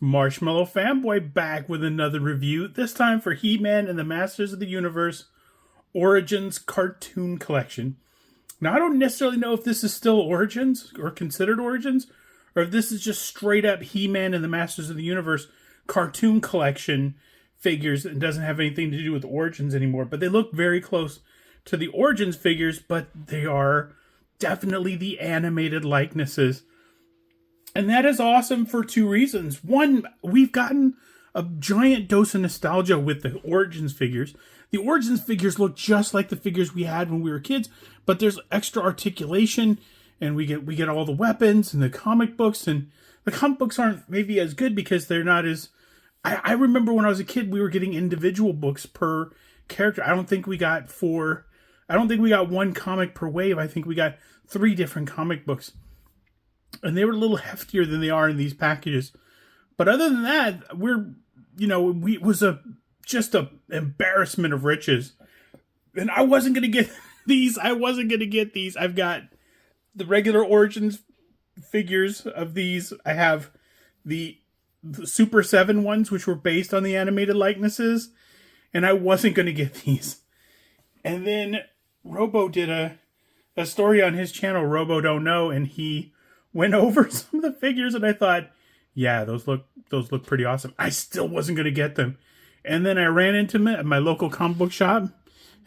Marshmallow Fanboy back with another review, this time for He-Man and the Masters of the Universe Origins Cartoon Collection. Now, I don't necessarily know if this is still Origins, or considered Origins, or if this is just straight up He-Man and the Masters of the Universe Cartoon Collection figures and doesn't have anything to do with Origins anymore. But they look very close to the Origins figures, but they are definitely the animated likenesses. And that is awesome for two reasons. One, we've gotten a giant dose of nostalgia with the Origins figures. The Origins figures look just like the figures we had when we were kids, but there's extra articulation, and we get all the weapons and the comic books, and the comic books aren't maybe as good because they're not as... I remember when I was a kid, we were getting individual books per character. I don't think we got one comic per wave. I think we got 3 different comic books. And they were a little heftier than they are in these packages. But other than that, it was just a embarrassment of riches. And I wasn't going to get these. I've got the regular Origins figures of these. I have the Super 7 ones, which were based on the animated likenesses. And I wasn't going to get these. And then Robo did a story on his channel, Robo Don't Know, and he went over some of the figures, and I thought, yeah, those look pretty awesome. I still wasn't going to get them. And then I ran into them at my local comic book shop,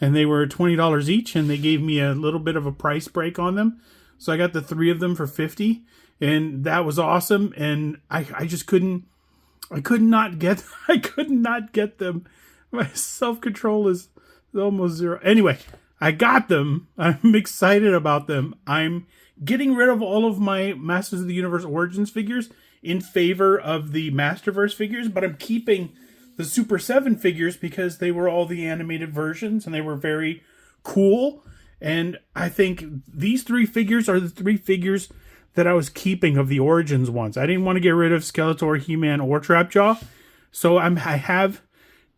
and they were $20 each, and they gave me a little bit of a price break on them. So I got the 3 of them for $50, and that was awesome. And I just I could not get them. My self-control is almost zero. Anyway, I got them. I'm excited about them. I'm getting rid of all of my Masters of the Universe Origins figures in favor of the Masterverse figures, but I'm keeping the Super 7 figures because they were all the animated versions and they were very cool. And I think these 3 figures are the 3 figures that I was keeping of the Origins ones. I didn't want to get rid of Skeletor, He-Man, or Trapjaw. So I have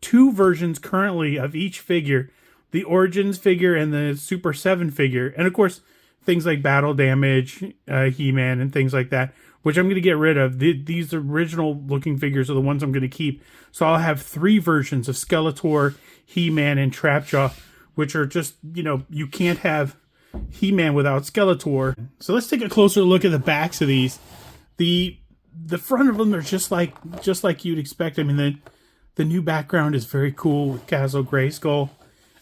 2 versions currently of each figure, the Origins figure and the Super 7 figure. And of course, things like Battle Damage, He-Man, and things like that, which I'm going to get rid of. These original looking figures are the ones I'm going to keep. So I'll have 3 versions of Skeletor, He-Man, and Trapjaw, which are just, you can't have He-Man without Skeletor. So let's take a closer look at the backs of these. The front of them are just like you'd expect. I mean, the new background is very cool with Castle Grayskull.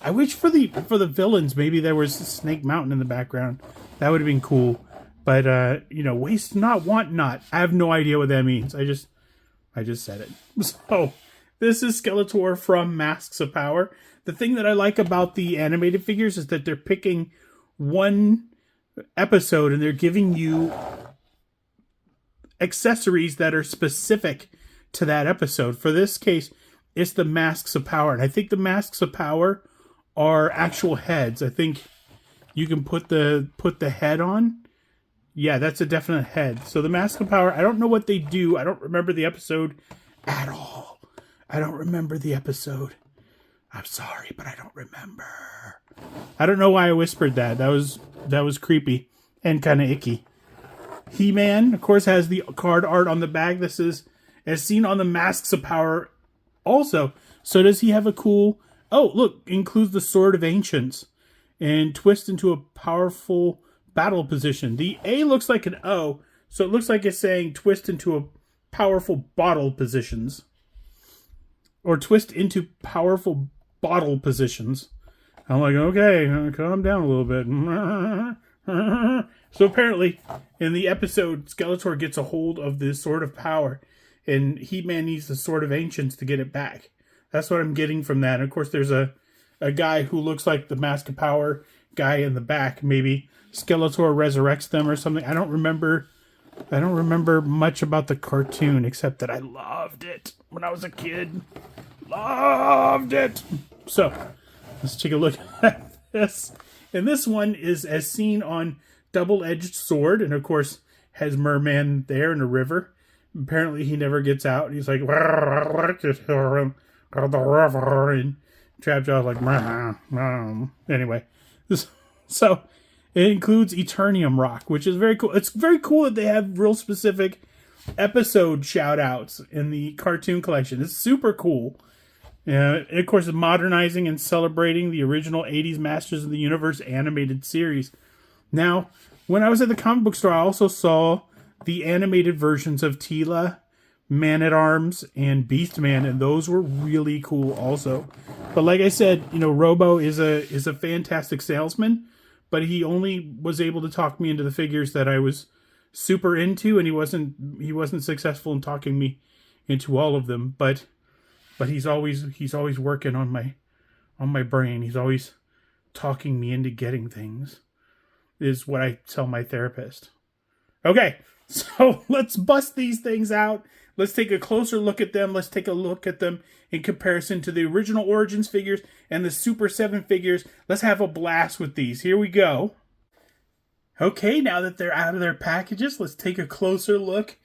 I wish for the villains, maybe there was Snake Mountain in the background. That would have been cool. But, waste not, want not. I have no idea what that means. I just said it. So, this is Skeletor from Masks of Power. The thing that I like about the animated figures is that they're picking one episode and they're giving you accessories that are specific to that episode. For this case, it's the Masks of Power. And I think the Masks of Power are actual heads. I think you can put the head on. Yeah, that's a definite head. So the Mask of Power, I don't know what they do. I don't remember the episode at all. I don't remember the episode. I'm sorry, but I don't remember. I don't know why I whispered that. That was creepy and kind of icky. He-Man, of course, has the card art on the back. This is as seen on the Masks of Power also. So does he have a cool... Oh, look, includes the Sword of Ancients and twist into a powerful battle position. The A looks like an O, so it looks like it's saying twist into a powerful bottle positions. Or twist into powerful bottle positions. I'm like, okay, calm down a little bit. So apparently, in the episode, Skeletor gets a hold of the Sword of Power, and He-Man needs the Sword of Ancients to get it back. That's what I'm getting from that. And of course, there's a guy who looks like the Mask of Power guy in the back. Maybe Skeletor resurrects them or something. I don't remember much about the cartoon, except that I loved it when I was a kid. Loved it. So, let's take a look at this. And this one is as seen on Double-Edged Sword. And of course, has Merman there in a river. Apparently, he never gets out. He's like... and Trapjaw's like, anyway. So, it includes Eternium rock, which is very cool. It's very cool that they have real specific episode shout outs in the cartoon collection. It's super cool. And of course, modernizing and celebrating the original 80s Masters of the Universe animated series. Now, when I was at the comic book store, I also saw the animated versions of Teela, Man-at-Arms, and Beastman, and those were really cool also. But like I said, you know, Robo is a fantastic salesman, but he only was able to talk me into the figures that I was super into, and he wasn't successful in talking me into all of them. But he's always working on my brain. He's always talking me into getting things, is what I tell my therapist. Okay, so let's bust these things out. Let's take a closer look at them. Let's take a look at them in comparison to the original Origins figures and the Super 7 figures. Let's have a blast with these. Here we go. Okay, now that they're out of their packages, let's take a closer look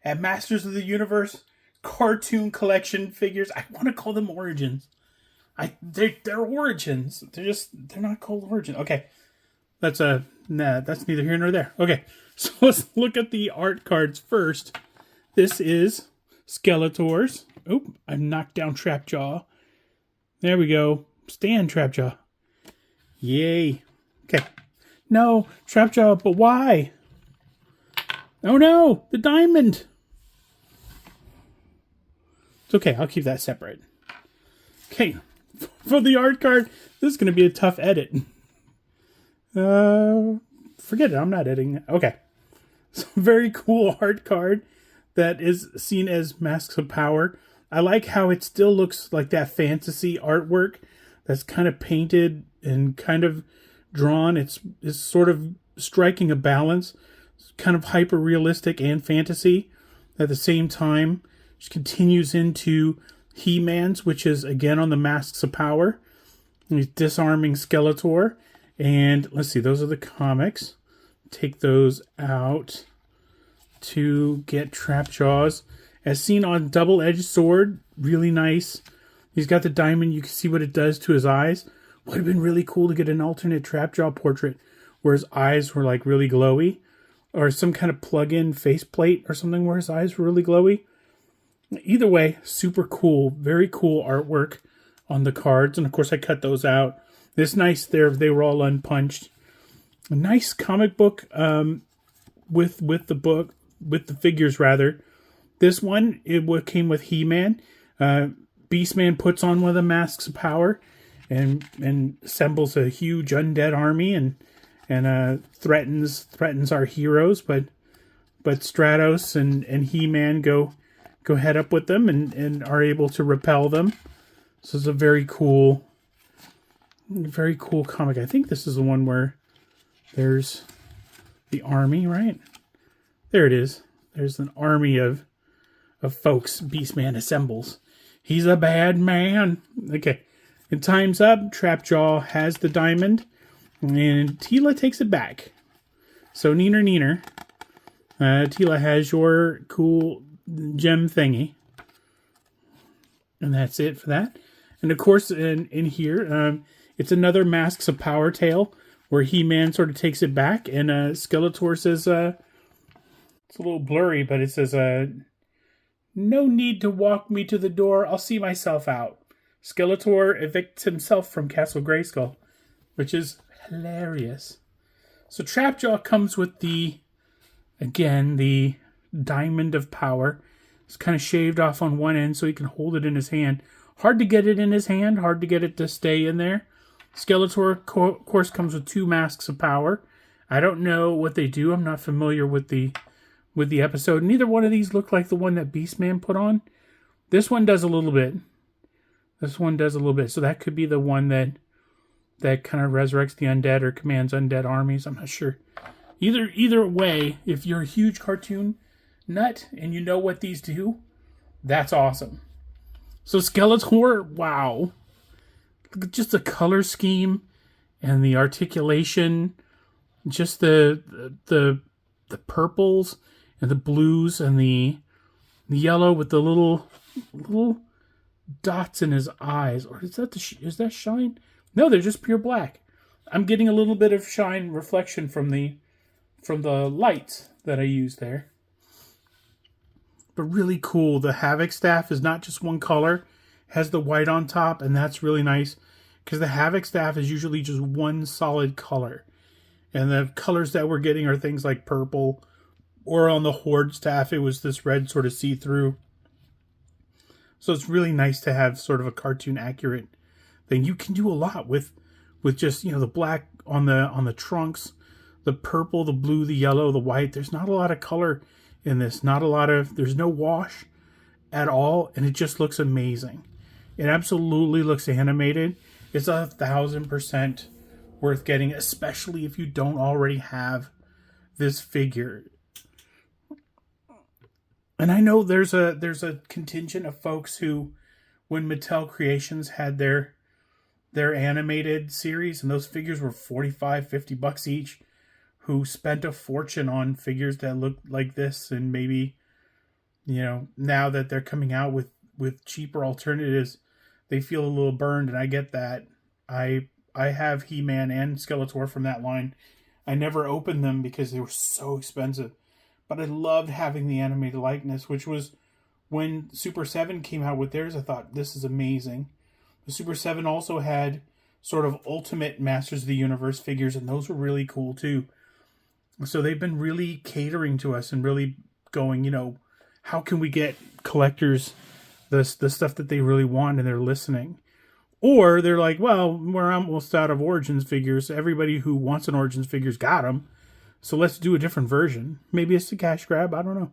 at Masters of the Universe cartoon collection figures. I want to call them Origins. They're Origins. They're not called Origins. Okay, that's neither here nor there. Okay, so let's look at the art cards first. This is Skeletor's. Oh, I knocked down Trapjaw. There we go. Stand, Trapjaw. Yay. Okay. No, Trapjaw, but why? Oh no, the diamond. It's okay, I'll keep that separate. Okay, for the art card, this is going to be a tough edit. Forget it, I'm not editing it. Okay. So, very cool art card that is seen as Masks of Power. I like how it still looks like that fantasy artwork that's kind of painted and kind of drawn. It's sort of striking a balance. It's kind of hyper realistic and fantasy at the same time. It continues into He-Man's, which is again on the Masks of Power. He's disarming Skeletor. And let's see, those are the comics. Take those out to get Trapjaw's. As seen on double-edged sword, really nice. He's got the diamond. You can see what it does to his eyes. Would have been really cool to get an alternate Trapjaw portrait where his eyes were like really glowy, or some kind of plug-in faceplate or something where his eyes were really glowy. Either way, super cool. Very cool artwork on the cards. And of course I cut those out. It's nice they were all unpunched. A nice comic book with the figures rather. This one, it came with He-Man. Beastman puts on one of the Masks of Power and assembles a huge undead army and threatens our heroes, but Stratos and He-Man go head up with them and are able to repel them. So it's a very cool comic. I think this is the one where there's the army, right? There it is. There's an army of folks Beastman assembles. He's a bad man. Okay. And time's up. Trapjaw has the diamond. And Teela takes it back. So, neener. Teela has your cool gem thingy. And that's it for that. And of course, in here, it's another Masks of Power tale where He-Man sort of takes it back. And Skeletor says, it's a little blurry, but it says, no need to walk me to the door. I'll see myself out. Skeletor evicts himself from Castle Grayskull, which is hilarious. So Trapjaw comes with the Diamond of Power. It's kind of shaved off on one end so he can hold it in his hand. Hard to get it in his hand, hard to get it to stay in there. Skeletor, of course, comes with two Masks of Power. I don't know what they do. I'm not familiar with the episode. Neither one of these look like the one that Beastman put on. This one does a little bit. So that could be the one that kind of resurrects the undead or commands undead armies. I'm not sure. Either way, if you're a huge cartoon nut and you know what these do, that's awesome. So Skeletor, wow. Just the color scheme and the articulation, just the purples and the blues and the yellow with the little dots in his eyes. Or is that shine? No, they're just pure black. I'm getting a little bit of shine reflection from the lights that I use there. but really cool. The Havoc staff is not just one color, has the white on top, and that's really nice because the Havoc staff is usually just one solid color. And the colors that we're getting are things like purple, or on the Horde staff, it was this red sort of see-through. So it's really nice to have sort of a cartoon accurate thing. You can do a lot with just, you know, the black on the trunks, the purple, the blue, the yellow, the white. There's not a lot of color in this. There's no wash at all, and it just looks amazing. It absolutely looks animated. It's 1,000% worth getting, especially if you don't already have this figure. And I know there's a contingent of folks who, when Mattel Creations had their animated series, and those figures were $45-50 each, who spent a fortune on figures that look like this, and maybe, you know, now that they're coming out with cheaper alternatives, they feel a little burned, and I get that. I have He-Man and Skeletor from that line. I never opened them because they were so expensive. But I loved having the animated likeness, which was when Super 7 came out with theirs. I thought, this is amazing. The Super 7 also had sort of ultimate Masters of the Universe figures, and those were really cool too. So they've been really catering to us and really going, you know, how can we get collectors the stuff that they really want, and they're listening. Or they're like, well, we're almost out of Origins figures. Everybody who wants an Origins figure's got them. So let's do a different version. Maybe it's a cash grab. I don't know.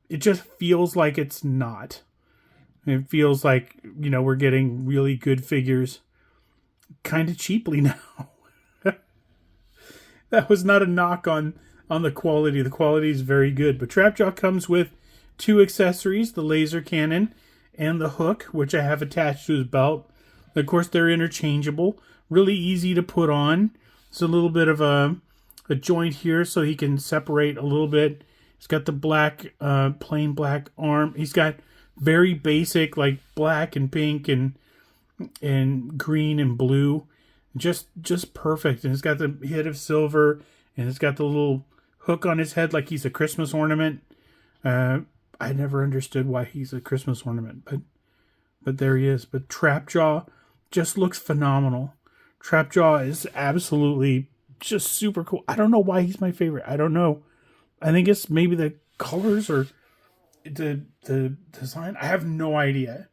It just feels like it's not. It feels like, you know, we're getting really good figures kind of cheaply now. That was not a knock on the quality. The quality is very good. But Trapjaw comes with 2 accessories, the laser cannon and the hook, which I have attached to his belt. Of course, they're interchangeable. Really easy to put on. It's a little bit of a joint here so he can separate a little bit. He's got the black, plain black arm. He's got very basic, like black and pink and green and blue. Just perfect. And it's got the head of silver, and it's got the little hook on his head like he's a Christmas ornament. I never understood why he's a Christmas ornament, but there he is. But Trapjaw just looks phenomenal. Trapjaw is absolutely just super cool. I don't know why he's my favorite. I don't know. I think it's maybe the colors or the design. I have no idea.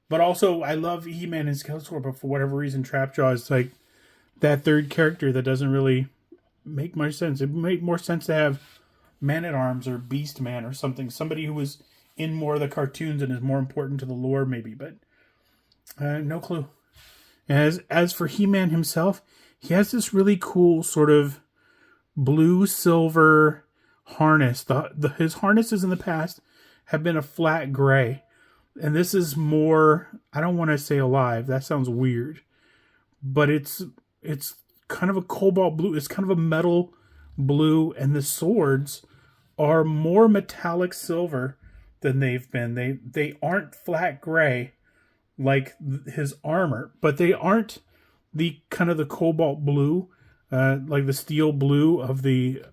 But also, I love He-Man and Skeletor, but for whatever reason, Trapjaw is like that third character that doesn't really make much sense. It made more sense to have Man-at-Arms or Beast-Man or something. Somebody who was in more of the cartoons and is more important to the lore, maybe. But no clue. As for He-Man himself, he has this really cool sort of blue-silver harness. His harnesses in the past have been a flat gray. And this is more, I don't want to say alive. That sounds weird. But it's kind of a cobalt blue. It's kind of a metal blue. And the swords are more metallic silver than they've been. They aren't flat gray like his armor. But they aren't the kind of the cobalt blue, like the steel blue of the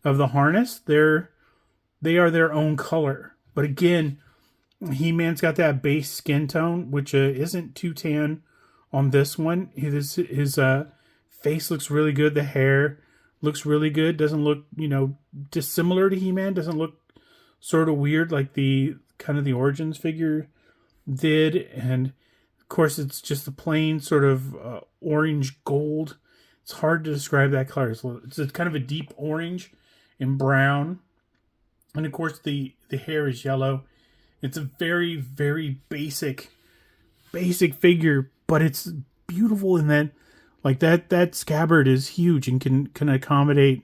harness. They are their own color. But again, He-Man's got that base skin tone, which isn't too tan on this one. His face looks really good. The hair looks really good. Doesn't look, dissimilar to He-Man. Doesn't look sort of weird like the kind of the Origins figure did. And of course, it's just a plain sort of orange gold. It's hard to describe that color. It's kind of a deep orange and brown. And of course, the hair is yellow. It's a very, very basic figure, but it's beautiful in that, like that scabbard is huge and can accommodate,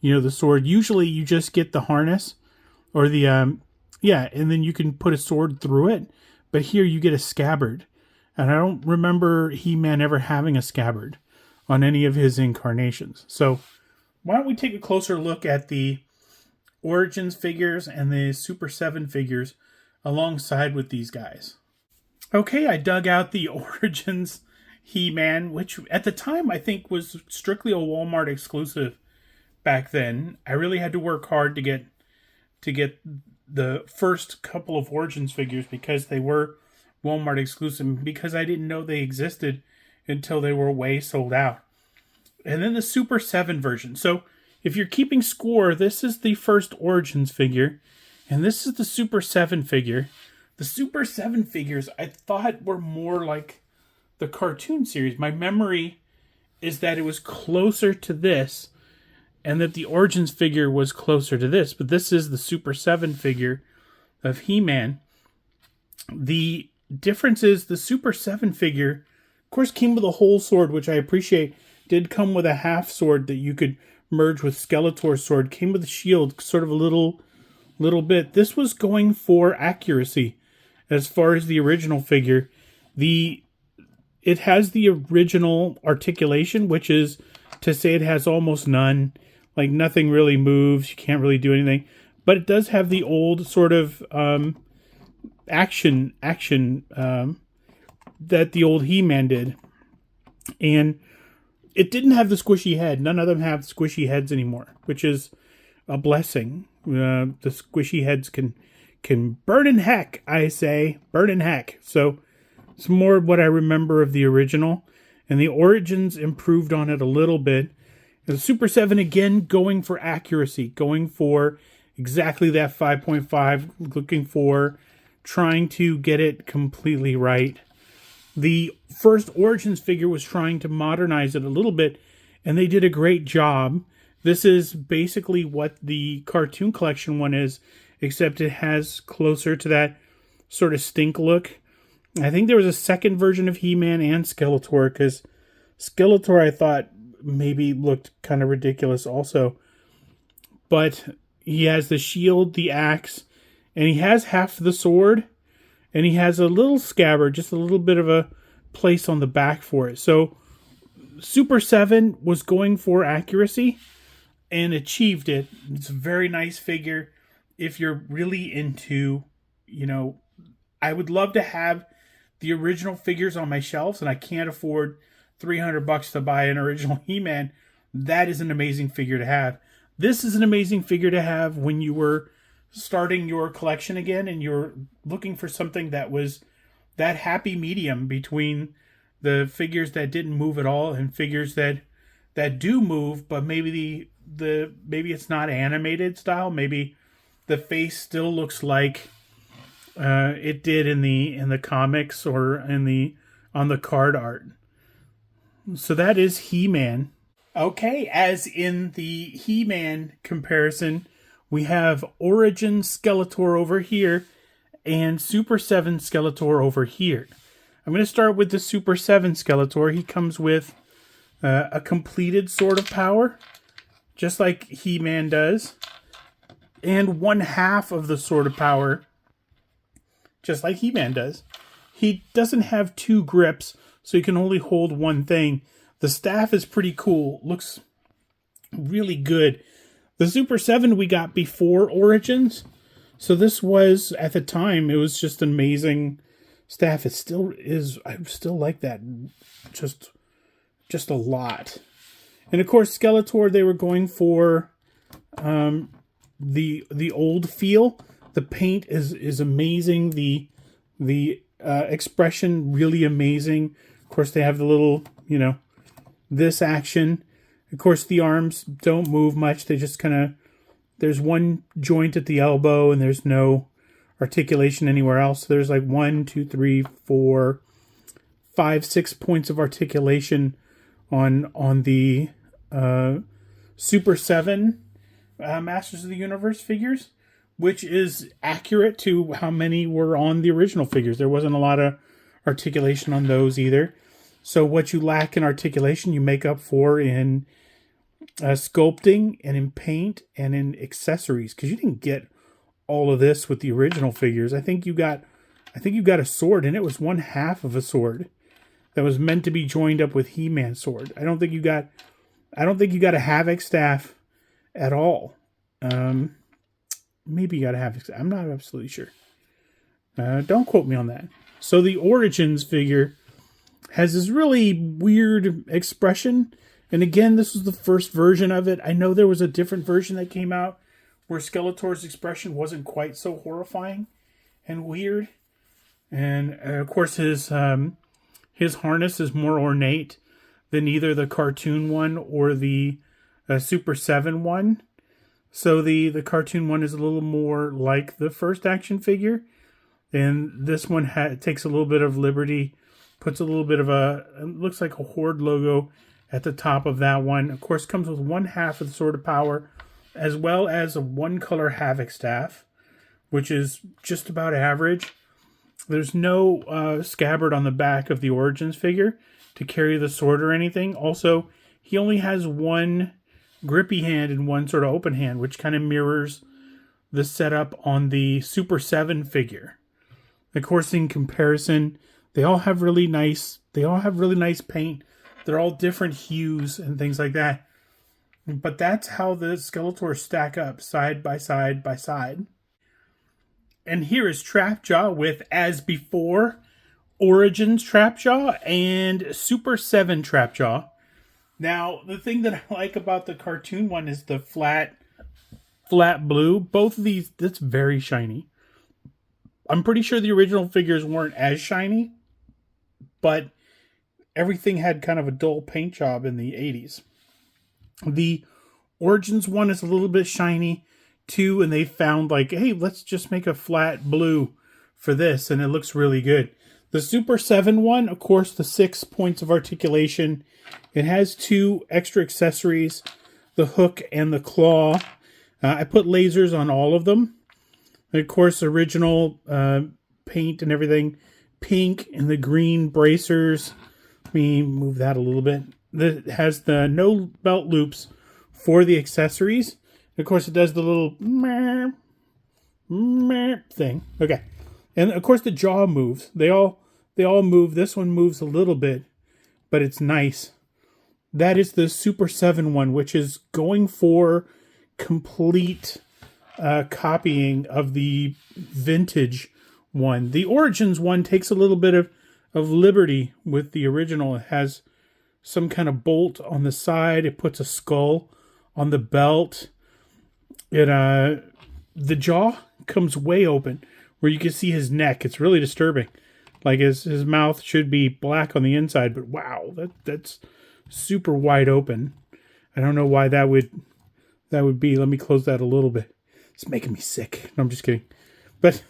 the sword. Usually you just get the harness or the, and then you can put a sword through it. But here you get a scabbard. And I don't remember He-Man ever having a scabbard on any of his incarnations. So why don't we take a closer look at the Origins figures and the Super 7 figures alongside with these guys. Okay, I dug out the Origins He-Man, which at the time I think was strictly a Walmart exclusive back then. I really had to work hard to to get the first couple of Origins figures because they were Walmart exclusive, because I didn't know they existed until they were way sold out. And then the Super 7 version. So if you're keeping score, this is the first Origins figure, and this is the Super 7 figure. The Super 7 figures I thought were more like the cartoon series. My memory is that it was closer to this, and that the Origins figure was closer to this. But this is the Super 7 figure of He-Man. The difference is the Super 7 figure, of course, came with a whole sword, which I appreciate. Did come with a half sword that you could merge with Skeletor's sword. Came with a shield, sort of a little bit. This was going for accuracy as far as the original figure. It has the original articulation, which is to say it has almost none. Like, nothing really moves. You can't really do anything. But it does have the old sort of action that the old He-Man did. And it didn't have the squishy head. None of them have squishy heads anymore, which is a blessing. The squishy heads can burn in heck, I say. Burn in heck. So it's more what I remember of the original. And the Origins improved on it a little bit. The Super 7, again, going for accuracy. Going for exactly that 5.5. Looking for trying to get it completely right. The first Origins figure was trying to modernize it a little bit, and they did a great job. This is basically what the cartoon collection one is, except it has closer to that sort of stink look. I think there was a second version of He-Man and Skeletor, because Skeletor I thought maybe looked kind of ridiculous also. But he has the shield, the axe, and he has half the sword. And he has a little scabbard, just a little bit of a place on the back for it. So Super 7 was going for accuracy and achieved it. It's a very nice figure. If you're really into, I would love to have the original figures on my shelves, and I can't afford $300 to buy an original He-Man. That is an amazing figure to have. This is an amazing figure to have when you were starting your collection again and you're looking for something that was that happy medium between the figures that didn't move at all and figures that do move, but maybe maybe it's not animated style. Maybe the face still looks like it did in the comics or on the card art. So that is He-Man. Okay, as in the He-Man comparison, we have Origin Skeletor over here and Super 7 Skeletor over here. I'm going to start with the Super 7 Skeletor. He comes with a completed Sword of Power, just like He-Man does, and one half of the Sword of Power, just like He-Man does. He doesn't have two grips, so you can only hold one thing. The staff is pretty cool. Looks really good. The Super 7 we got before Origins. So this was, at the time, it was just an amazing staff. It still is. I still like that just a lot. And of course, Skeletor, they were going for the old feel. The paint is amazing. The expression, really amazing. Of course, they have the little, this action. Of course, the arms don't move much. They just kind of, there's one joint at the elbow and there's no articulation anywhere else. So there's like 1, 2, 3, 4, 5, 6 points of articulation on the Super 7 Masters of the Universe figures, which is accurate to how many were on the original figures. There wasn't a lot of articulation on those either. So what you lack in articulation, you make up for in sculpting and in paint and in accessories, because you didn't get all of this with the original figures. I think you got a sword, and it was one half of a sword that was meant to be joined up with He-Man's sword. I don't think you got a Havoc staff at all. Maybe you got a Havoc staff. I'm not absolutely sure. Don't quote me on that. So the Origins figure has this really weird expression. And again, this was the first version of it. I know there was a different version that came out where Skeletor's expression wasn't quite so horrifying and weird. And of course, his harness is more ornate than either the cartoon one or the Super 7 one. So the cartoon one is a little more like the first action figure. And this one takes a little bit of liberty, puts a little bit of it looks like a Horde logo at the top of that one. Of course, comes with 1/2 of the Sword of Power, as well as a 1-color Havoc staff, which is just about average. There's no scabbard on the back of the Origins figure to carry the sword or anything. Also, he only has one grippy hand and one sort of open hand, which kind of mirrors the setup on the Super 7 figure. Of course, in comparison, they all have really nice paint. They're all different hues and things like that. But that's how the Skeletors stack up side by side by side. And here is Trapjaw with, as before, Origins Trapjaw and Super 7 Trapjaw. Now, the thing that I like about the cartoon one is the flat blue. Both of these, that's very shiny. I'm pretty sure the original figures weren't as shiny, but everything had kind of a dull paint job in the 80s. The Origins one is a little bit shiny too, and they found like, hey, let's just make a flat blue for this, and it looks really good. The Super 7 one, of course, the 6 points of articulation. It has 2 extra accessories, the hook and the claw. I put lasers on all of them. And of course, original paint and everything. Pink and the green bracers. Let me move that a little bit. It has the no belt loops for the accessories. And of course, it does the little thing. Okay. And of course, the jaw moves. They all move. This one moves a little bit, but it's nice. That is the Super 7 one, which is going for complete copying of the vintage one. The Origins one takes a little bit of liberty with the original. It has some kind of bolt on the side. It puts a skull on the belt. The jaw comes way open where you can see his neck. It's really disturbing. Like his mouth should be black on the inside, but wow, that's super wide open. I don't know why that would be. Let me close that a little bit. It's making me sick. No, I'm just kidding. But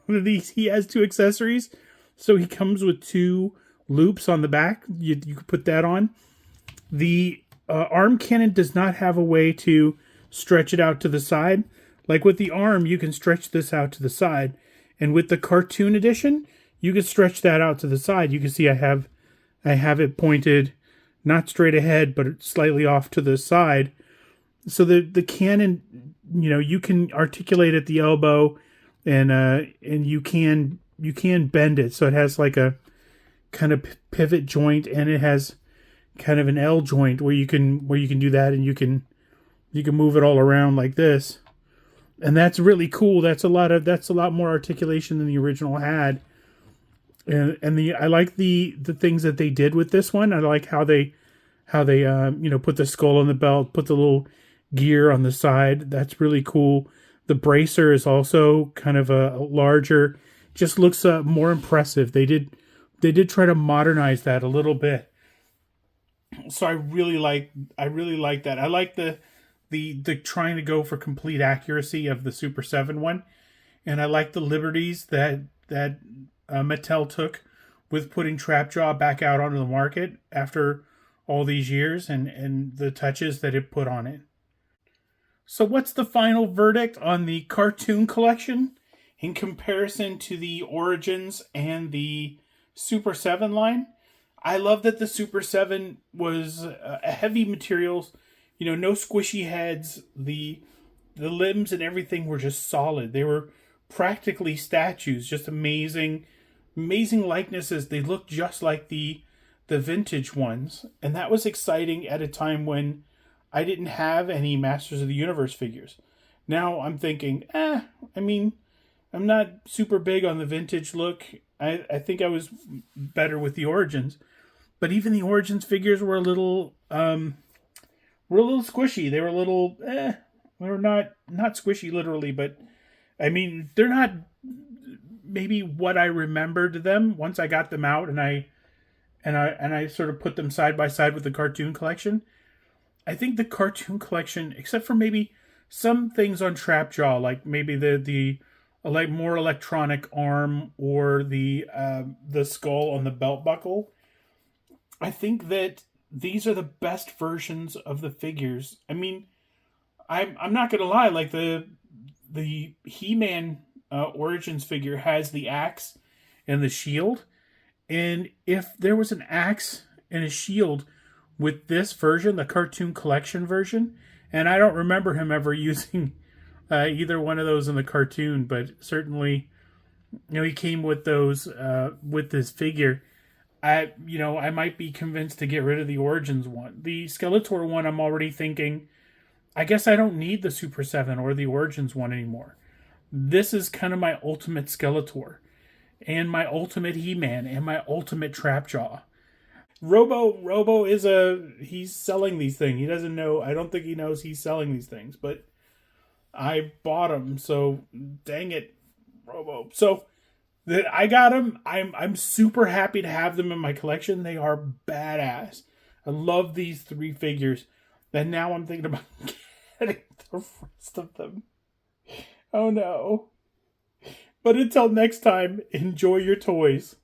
he has 2 accessories. So he comes with 2 loops on the back. You can put that on. The arm cannon does not have a way to stretch it out to the side. Like with the arm, you can stretch this out to the side. And with the cartoon edition, you can stretch that out to the side. You can see I have it pointed not straight ahead, but slightly off to the side. So the cannon, you can articulate at the elbow, and you can bend it. So it has like a kind of pivot joint, and it has kind of an L joint where you can do that, and you can move it all around like this. And that's really cool. That's a lot more articulation than the original had. And I like the things that they did with this one. I like how they put the skull on the belt, put the little gear on the side. That's really cool. The bracer is also kind of a larger, just looks more impressive. They did try to modernize that a little bit. So I really like that. I like the trying to go for complete accuracy of the Super 7 one, and I like the liberties that Mattel took with putting Trapjaw back out onto the market after all these years, and the touches that it put on it. So what's the final verdict on the cartoon collection in comparison to the Origins and the Super 7 line? I love that the Super 7 was a heavy materials, no squishy heads. The limbs and everything were just solid. They were practically statues, just amazing likenesses. They looked just like the vintage ones. And that was exciting at a time when I didn't have any Masters of the Universe figures. Now I'm thinking, I'm not super big on the vintage look. I think I was better with the Origins. But even the Origins figures were a little squishy. They were a little, They're not squishy literally, but I mean, they're not maybe what I remembered them once I got them out and I sort of put them side by side with the cartoon collection. I think the cartoon collection, except for maybe some things on Trapjaw, like maybe the like more electronic arm or the skull on the belt buckle, I think that these are the best versions of the figures. I mean, I'm not gonna lie, like the He-Man Origins figure has the axe and the shield, and if there was an axe and a shield with this version, the cartoon collection version, and I don't remember him ever using either one of those in the cartoon, but certainly, he came with those with this figure. I might be convinced to get rid of the Origins one. The Skeletor one, I'm already thinking, I guess I don't need the Super 7 or the Origins one anymore. This is kind of my ultimate Skeletor, and my ultimate He-Man, and my ultimate Trapjaw. Robo he's selling these things. He doesn't know, I don't think he knows he's selling these things, but I bought them, so dang it, Robo. So that I got them. I'm super happy to have them in my collection. They are badass. I love these 3 figures. And now I'm thinking about getting the rest of them. Oh no. But until next time, enjoy your toys.